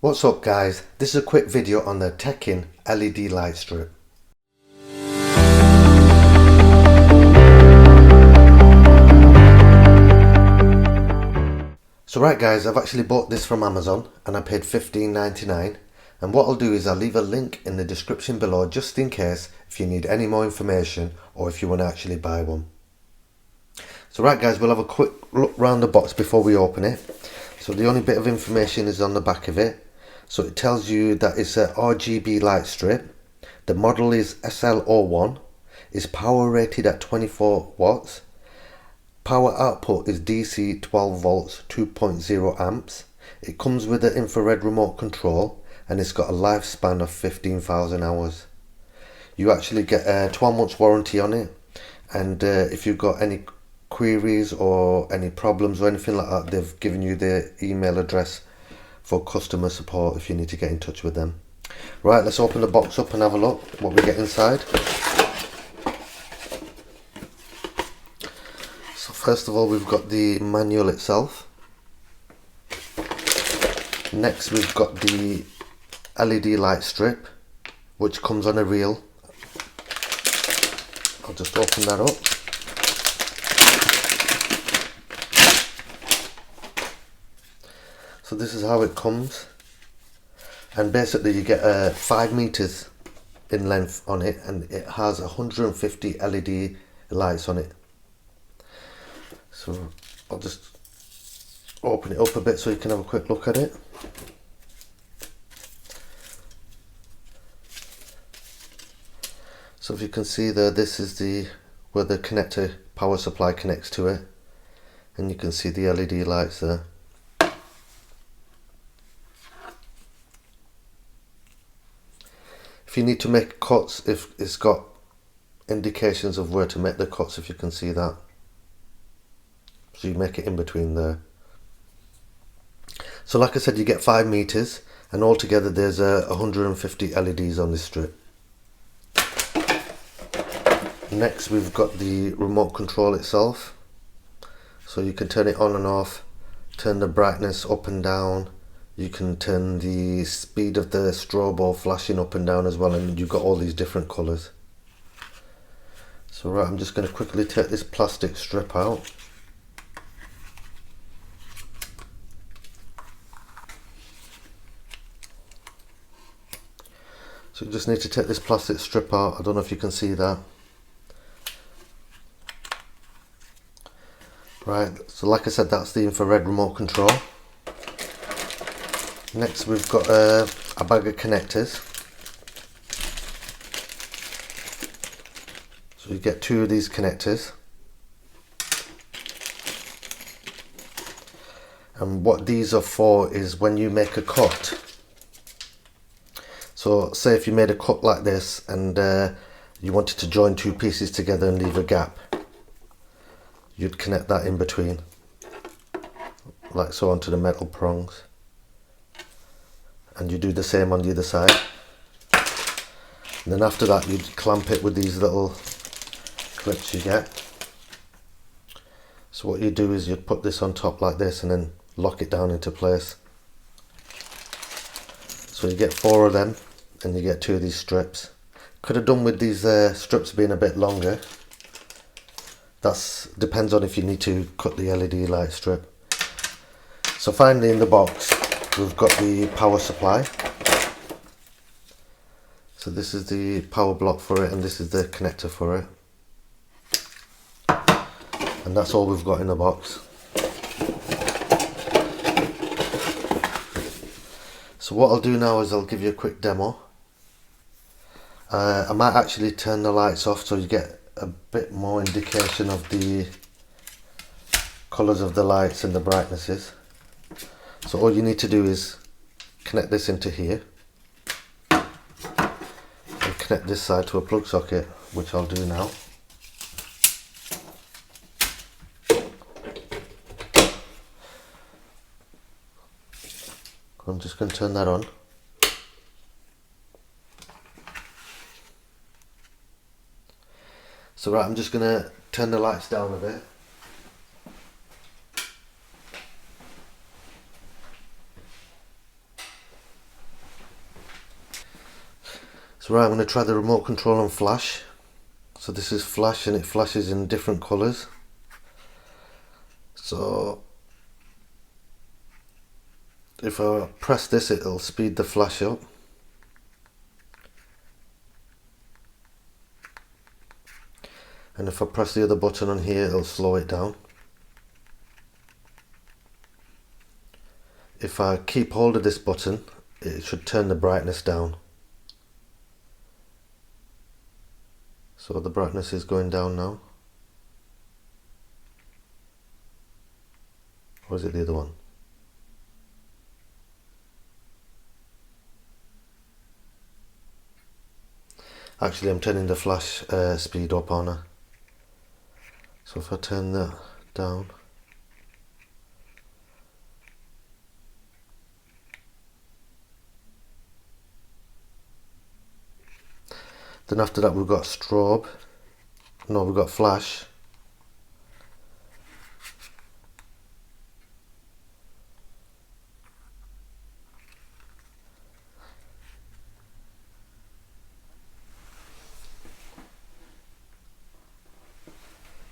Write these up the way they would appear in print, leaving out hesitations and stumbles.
What's up guys, this is a quick video on the Teckin LED light strip. So right guys, I've actually bought this from Amazon and I paid $15.99, and what I'll do is I'll leave a link in the description below just in case if you need any more information or if you want to actually buy one. So right guys, we'll have a quick look around the box before we open it. So the only bit of information is on the back of it. So it tells you that it's a RGB light strip. The model is SL01. It's power rated at 24 watts. Power output is DC 12 volts 2.0 amps. It comes with an infrared remote control and it's got a lifespan of 15,000 hours. You actually get a 12 months warranty on it, and if you've got any queries or any problems or anything like that, they've given you the email address for customer support if you need to get in touch with them. Right, let's open the box up and have a look what we get inside. So first of all, we've got the manual itself. Next we've got the LED light strip, which comes on a reel. I'll just open that up. So this is how it comes, and basically you get 5 meters in length on it, and it has 150 LED lights on it. So I'll just open it up a bit so you can have a quick look at it. So if you can see there, this is where the connector power supply connects to it, and you can see the LED lights there. If you need to make cuts, if it's got indications of where to make the cuts, if you can see that. So you make it in between there. So like I said, you get 5 meters, and altogether there's 150 LEDs on this strip. Next we've got the remote control itself. So you can turn it on and off, turn the brightness up and down. You can turn the speed of the strobe flashing up and down as well, and you've got all these different colours. So right, I'm just going to quickly take this plastic strip out. So you just need to take this plastic strip out. I don't know if you can see that. Right, so like I said, that's the infrared remote control. Next we've got a bag of connectors. So you get 2 of these connectors. And what these are for is when you make a cut. So say if you made a cut like this and you wanted to join 2 pieces together and leave a gap, you'd connect that in between, like so, onto the metal prongs. And you do the same on the other side. And then after that you'd clamp it with these little clips you get. So what you do is you'd put this on top like this and then lock it down into place. So you get 4 of them and you get 2 of these strips. Could have done with these strips being a bit longer. That depends on if you need to cut the LED light strip. So finally in the box we've got the power supply. So this is the power block for it, and this is the connector for it. And that's all we've got in the box. So what I'll do now is I'll give you a quick demo. I might actually turn the lights off so you get a bit more indication of the colours of the lights and the brightnesses. So all you need to do is connect this into here and connect this side to a plug socket, which I'll do now. I'm just going to turn that on. So right, I'm just going to turn the lights down a bit. So right, I'm going to try the remote control on flash. So this is flash and it flashes in different colours. So if I press this, it'll speed the flash up. And if I press the other button on here, it'll slow it down. If I keep hold of this button, it should turn the brightness down. So the brightness is going down now. Or is it the other one? Actually, I'm turning the flash speed up on her. So if I turn that down, then after that we've got strobe. No, we've got flash.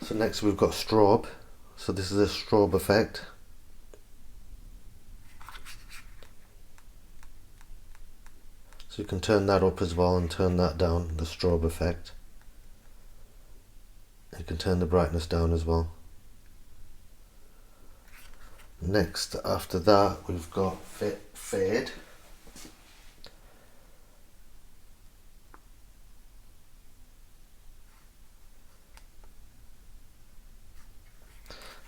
So next we've got strobe. So this is a strobe effect. So you can turn that up as well and turn that down, the strobe effect. You can turn the brightness down as well. Next, after that, we've got fade.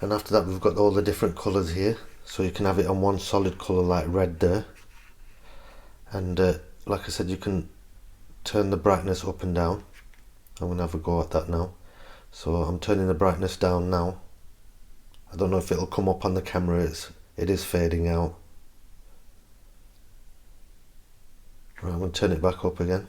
And after that we've got all the different colours here, so you can have it on one solid colour like red there. And like I said, you can turn the brightness up and down. I'm going to have a go at that now. So I'm turning the brightness down now. I don't know if it'll come up on the camera, it is fading out. Right, I'm going to turn it back up again.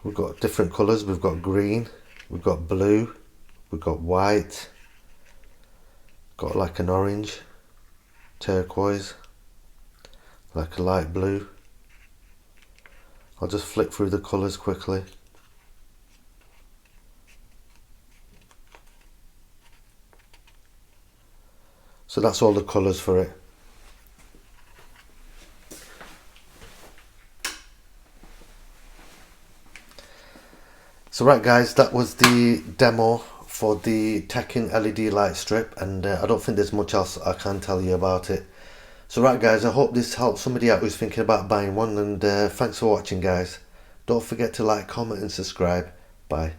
We've got different colours, we've got green, we've got blue, we've got white, got like an orange, turquoise, like a light blue. I'll just flick through the colours quickly. So that's all the colours for it. So right guys, that was the demo for the Teckin LED light strip, and I don't think there's much else I can tell you about it. So right guys, I hope this helps somebody out who's thinking about buying one, and thanks for watching guys. Don't forget to like, comment and subscribe. Bye.